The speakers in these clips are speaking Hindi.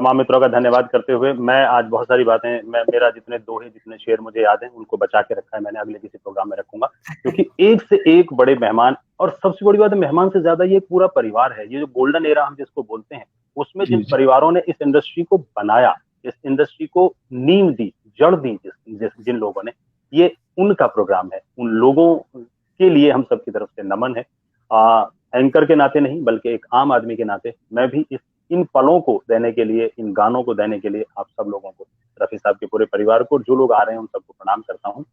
तमाम मित्रों का धन्यवाद करते हुए मैं आज बहुत सारी बातें मैं मेरा जितने दोहे जितने शेर मुझे याद हैं उनको बचा के रखा है मैंने, अगले किसी प्रोग्राम में रखूंगा, क्योंकि एक से एक बड़े मेहमान, और सबसे बड़ी बात है मेहमान से ज्यादा ये पूरा परिवार है। ये जो गोल्डन एरा हम जिसको बोलते हैं, उसमें जी जिन जी। परिवारों ने इस इंडस्ट्री को बनाया, इस इंडस्ट्री को नींव दी, जड़ दी, जिन लोगों ने, ये उनका प्रोग्राम है। उन लोगों के लिए हम सबकी तरफ से नमन है। एंकर के नाते नहीं बल्कि एक आम आदमी के नाते मैं भी इन पलों को देने के लिए, इन गानों को देने के लिए आप सब लोगों को, रफी साहब के पूरे परिवार को, जो लोग आ रहे हैं उन सबको प्रणाम करता हूँ।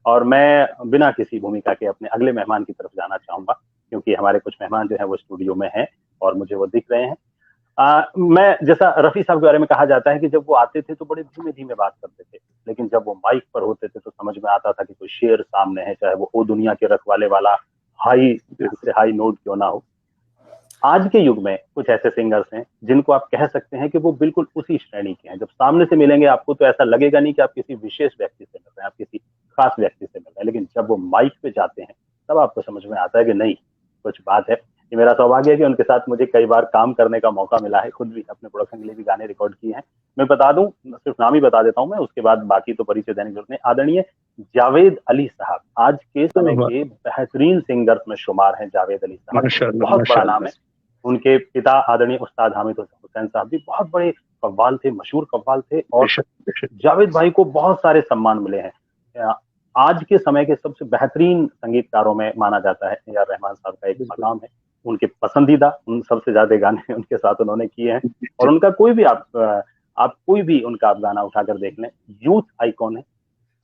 और मैं बिना किसी भूमिका के अपने अगले मेहमान की तरफ जाना चाहूंगा, क्योंकि हमारे कुछ मेहमान जो है वो स्टूडियो में हैं और मुझे वो दिख रहे हैं। मैं, जैसा रफी साहब के बारे में कहा जाता है कि जब वो आते थे तो बड़े धीमे धीमे बात करते थे, लेकिन जब वो माइक पर होते थे तो समझ में आता था कि कोई शेर सामने है, चाहे वो ओ दुनिया के रखवाले वाला हाई से हाई नोट क्यों ना हो। आज के युग में कुछ ऐसे सिंगर्स हैं जिनको आप कह सकते हैं कि वो बिल्कुल उसी श्रेणी के हैं। जब सामने से मिलेंगे आपको तो ऐसा लगेगा नहीं कि आप किसी विशेष व्यक्ति से मिल रहे हैं, आप किसी खास व्यक्ति से मिल रहे हैं, लेकिन जब वो माइक पे जाते हैं तब आपको समझ में आता है कि नहीं, कुछ बात है। ये मेरा सौभाग्य है कि उनके साथ मुझे कई बार काम करने का मौका मिला है, खुद भी अपने प्रोडक्शन के लिए भी गाने रिकॉर्ड किए हैं। मैं बता दूं, सिर्फ नाम ही बता देता हूं मैं, उसके बाद बाकी तो परिचय देने की जरूरत नहीं। आदरणीय जावेद अली साहब, आज के समय के बेहतरीन सिंगर्स में शुमार हैं जावेद अली साहब, माशाल्लाह बहुत बड़ा नाम माशाल्लाह। है। उनके पिता आदरणीय उस्ताद हामिद हुसैन साहब भी बहुत बड़े कव्वाल थे, मशहूर कव्वाल थे, और बेशक बेशक। जावेद भाई को बहुत सारे सम्मान मिले हैं। आज के समय के सबसे बेहतरीन संगीतकारों में माना जाता है। ए आर रहमान साहब का एक बिल्कुल। मकाम है, उनके पसंदीदा, उन सबसे ज्यादा गाने उनके साथ उन्होंने किए हैं। जी और जी। उनका कोई भी आप कोई भी उनका आप गाना उठाकर देख लें, यूथ आइकॉन है।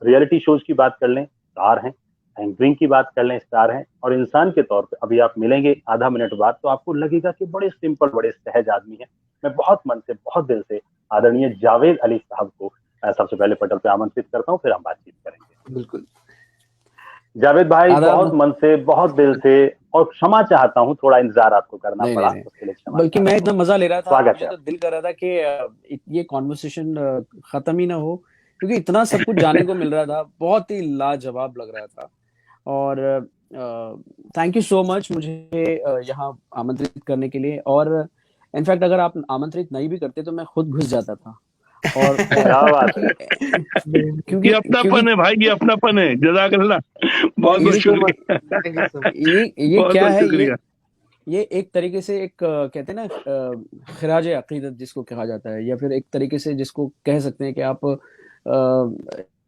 रियलिटी शोज की बात कर लें, स्टार हैं। एंकरिंग की बात कर लें, स्टार हैं। और इंसान के तौर पे अभी आप मिलेंगे आधा मिनट बाद तो आपको लगेगा कि बड़े सिंपल, बड़े सहज आदमी हैं। मैं बहुत मन से, बहुत दिल से आदरणीय जावेद अली साहब को सबसे पहले पटल पे आमंत्रित करता हूँ, फिर हम बातचीत करेंगे। बिल्कुल। जावेद भाई, आदाब। बहुत मन से, बहुत दिल से, और क्षमा चाहता हूँ, थोड़ा इंतजार आपको करना नहीं नहीं पड़ा, नहीं, उसके लिए क्षमा बल्कि मैं चाहता हूँ। इतना मजा ले रहा था, स्वागत मुझे है तो दिल कर रहा था कि ये कॉन्वर्सेशन खत्म ही ना हो, क्योंकि इतना सब कुछ जानने को मिल रहा था, बहुत ही लाजवाब लग रहा था। और थैंक यू सो मच मुझे यहाँ आमंत्रित करने के लिए। और इनफैक्ट अगर आप आमंत्रित नहीं भी करते तो मैं खुद घुस जाता था। और क्या बात है। ये क्योंकि क्योंकि अपनापन है भाई, ये अपनापन है। जज़ाकल्लाह, बहुत बहुत ये थैंक शुक्रिया। You so much. ये बहुत क्या बहुत है, शुक्रिया। ये एक तरीके से एक कहते हैं ना खिराज अकीदत जिसको कहा जाता है, या फिर एक तरीके से जिसको कह सकते हैं कि आप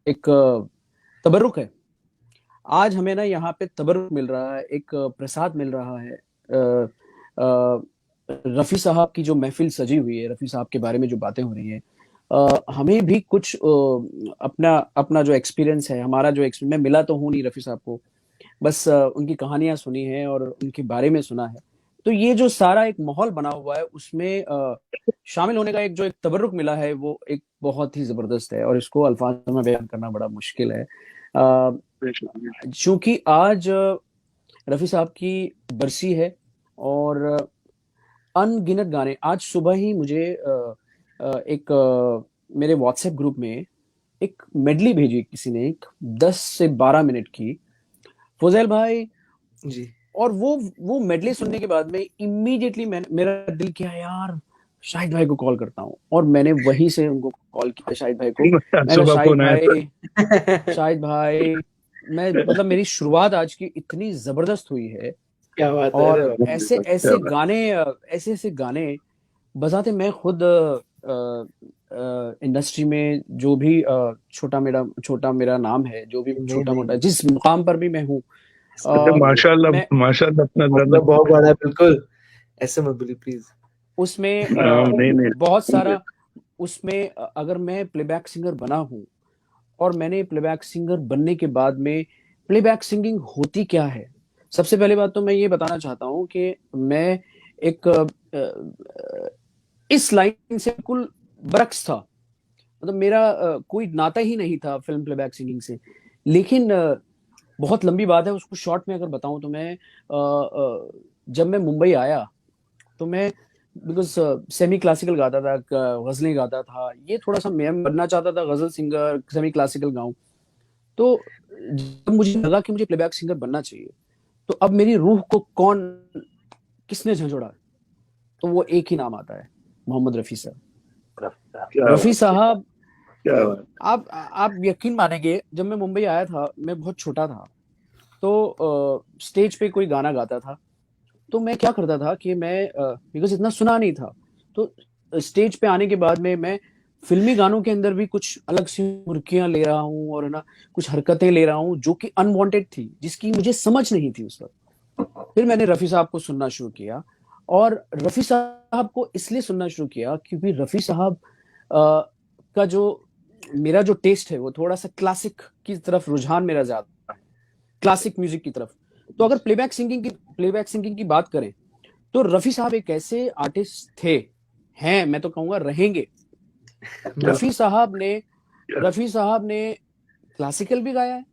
एक तबरुक है। आज हमें ना यहाँ पे तबरुक मिल रहा है, एक प्रसाद मिल रहा है। रफ़ी साहब की जो महफिल सजी हुई है, रफ़ी साहब के बारे में जो बातें हो रही हैं, हमें भी कुछ अपना अपना जो एक्सपीरियंस है, हमारा जो मैं मिला तो हूँ नहीं रफ़ी साहब को, बस उनकी कहानियां सुनी हैं और उनके बारे में सुना है। तो ये जो सारा एक माहौल बना हुआ है उसमें शामिल होने का एक जो एक तबर्रुक मिला है वो एक बहुत ही जबरदस्त है, और इसको अल्फाज में बयान करना बड़ा मुश्किल है। बेशक बेशक। चूंकि आज रफ़ी साहब की बरसी है, और अनगिनत गाने, आज सुबह ही मुझे एक मेरे व्हाट्सएप ग्रुप में एक मेडली भेजी किसी ने, एक 10 से 12 मिनट की, फुजैल भाई। जी। और वो मेडले सुनने के बाद में इमीडिएटली मेरा दिल किया यार शाहिद भाई को कॉल करता हूँ, और मैंने वहीं से उनको कॉल किया, शाहिद भाई को। मैं कहा सुबह फोन आया था। शाहिद भाई, मैं मतलब मेरी शुरुआत आज की इतनी जबरदस्त हुई है। क्या बात है, अरे और वाह। ऐसे क्या ऐसे बात। गाने, ऐसे ऐसे गाने बजाते, मैं खुद इंडस्ट्री में जो भी छोटा मेरा नाम है, जो भी नहीं छोटा मोटा नहीं, जिस मुकाम पर भी मैं हूँ, अरे माशाल्लाह मैं माशाल्लाह, अपना मतलब ज्यादा। बहुत बड़ा है, बिल्कुल ऐसे मत बोलिए प्लीज। उसमें नहीं नहीं। बहुत सारा, उसमें अगर मैं प्लेबैक सिंगर बना हूँ, और मैंने प्लेबैक सिंगर बनने के बाद में प्लेबैक सिंगिंग होती क्या है, सबसे पहली बात तो मैं ये बताना चाहता हूँ कि मैं एक इस लाइन से बिल्कुल बरक्स था। मतलब मेरा कोई नाता ही नहीं था फिल्म प्लेबैक सिंगिंग से। लेकिन बहुत लंबी बात है, उसको शॉर्ट में अगर बताऊं तो मैं जब मैं मुंबई आया तो मैं, बिकॉज सेमी क्लासिकल गाता था, गजलें गाता था, ये थोड़ा सा मैं बनना चाहता था गजल सिंगर, सेमी क्लासिकल गाऊं। तो जब मुझे लगा कि मुझे प्लेबैक सिंगर बनना चाहिए, तो अब मेरी रूह को किसने झंझोड़ा, तो वो एक ही नाम आता है, मोहम्मद रफी साहब। रफी साहब, क्या बात। आप यकीन मानेंगे, जब मैं मुंबई आया था, मैं बहुत छोटा था, तो स्टेज पे कोई गाना गाता था, तो मैं क्या करता था कि मैं बिकॉज़ इतना सुना नहीं था, तो स्टेज पे आने के बाद में मैं फ़िल्मी गानों के अंदर भी कुछ अलग सी मुर्कियाँ ले रहा हूँ और है ना, कुछ हरकतें ले रहा हूँ, जो कि अनवांटेड थी, जिसकी मुझे समझ नहीं थी उस वक़्त। फिर मैंने रफ़ी साहब को सुनना शुरू किया और रफ़ी साहब को इसलिए सुनना शुरू किया क्योंकि रफ़ी साहब का जो मेरा जो टेस्ट है, वो थोड़ा-सा क्लासिक की तरफ रुझान मेरा ज़्यादा है, क्लासिक म्यूज़िक की तरफ। तो अगर प्लेबैक सिंगिंग की बात करें, तो रफ़ी साहब एक ऐसे आर्टिस्ट थे, हैं, मैं तो कहूँगा रहेंगे। रफ़ी साहब ने क्लासिकल भी गाया है,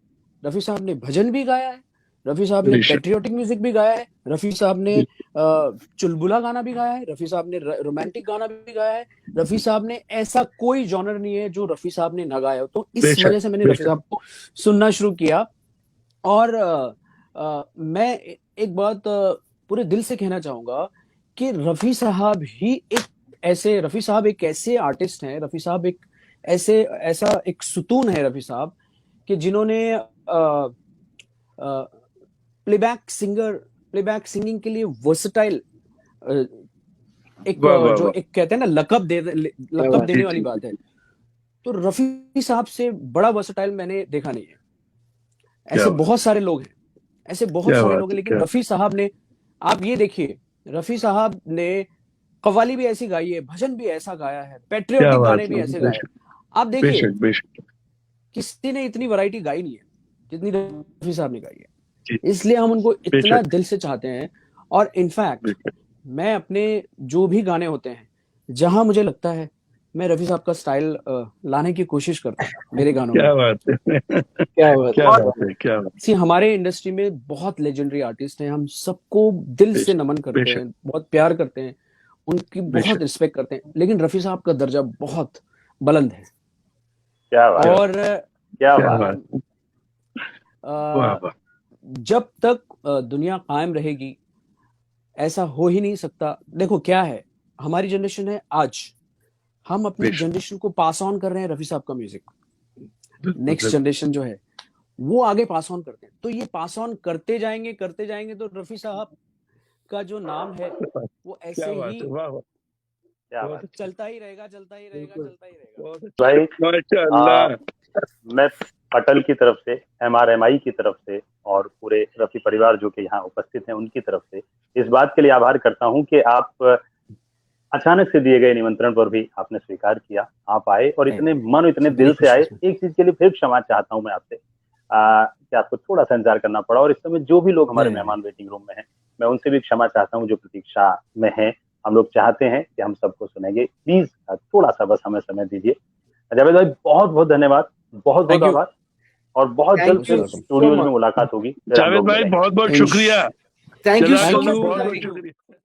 रफ़ी साहब ने भजन भी गाया है, रफ़ी साहब ने पैट्रियोटिक म्यूज़िक भी गाया है, रफ़ी साहब ने चुलबुला गाना भी गाया है, रफ़ी साहब ने रोमांटिक गाना भी गाया है, रफ़ी साहब ने ऐसा कोई जॉनर नहीं है जो रफ़ी साहब ने ना गाया हो। तो इस वजह से मैंने रफ़ी साहब को सुनना शुरू किया और मैं एक बात पूरे दिल से कहना चाहूँगा कि रफ़ी साहब एक ऐसे आर्टिस्ट हैं, रफ़ी साहब एक ऐसा एक सुतून है रफ़ी साहब कि जिन्होंने प्लेबैक सिंगिंग के लिए वर्सेटाइल जो एक कहते हैं ना लक़ब देने वाली बात है। तो रफ़ी साहब से बड़ा वर्सेटाइल मैंने देखा नहीं है। ऐसे बहुत सारे लोग हैं, लेकिन रफ़ी साहब ने, आप ये देखिए, रफ़ी साहब ने कव्वाली भी ऐसी गाई है, भजन भी ऐसा गाया है, पैट्रियोटिक गाने भी ऐसे गाए हैं। आप देखिए, किसी ने इतनी वैरायटी गाई नहीं है जितनी रफ़ी साहब ने गाई है। इसलिए हम उनको इतना दिल से चाहते हैं और इनफैक्ट मैं अपने जो भी गाने होते हैं, जहां मुझे लगता है, मैं रफ़ी साहब का स्टाइल लाने की कोशिश करता हूँ मेरे गानों में। क्या बात है, क्या बात है। हमारे इंडस्ट्री में बहुत लेजेंडरी आर्टिस्ट हैं, हम सबको दिल से नमन करते हैं, बहुत प्यार करते हैं, उनकी बहुत रिस्पेक्ट करते हैं, लेकिन रफ़ी साहब का दर्जा बहुत बुलंद है। क्या बात, और क्या बात। जब तक दुनिया कायम रहेगी, ऐसा हो ही नहीं सकता। देखो क्या है, हमारी जनरेशन है आज, हम अपनी जनरेशन को पास ऑन कर रहे हैं रफ़ी साहब का म्यूजिक। नेक्स्ट जनरेशन जो है वो आगे पास ऑन करते हैं, तो ये पास ऑन करते जाएंगे तो रफ़ी साहब का जो नाम है वो ऐसे ही चलता ही रहेगा। भाई मैं पटल की तरफ से, MRMI की तरफ से और पूरे रफ़ी परिवार जो कि यहाँ उपस्थित हैं उनकी तरफ से इस बात के लिए आभार करता हूँ कि आप अचानक से दिए गए निमंत्रण पर भी आपने स्वीकार किया, आप आए और इतने दिल से आए। एक चीज के लिए फिर क्षमा चाहता हूँ मैं आपसे कि आपको थोड़ा सा इंतजार करना पड़ा, और इस समय जो भी लोग हमारे मेहमान वेटिंग रूम में हैं, मैं उनसे भी क्षमा चाहता हूँ जो प्रतीक्षा में हैं। हम लोग चाहते हैं कि हम सबको सुनेंगे, प्लीज थोड़ा सा बस हमें समय दीजिए। जावेद भाई बहुत बहुत धन्यवाद, बहुत बहुत आभार, और बहुत जल्द फिर स्टूडियोज में मुलाकात होगी। जावेद भाई बहुत बहुत शुक्रिया। Thank you so much.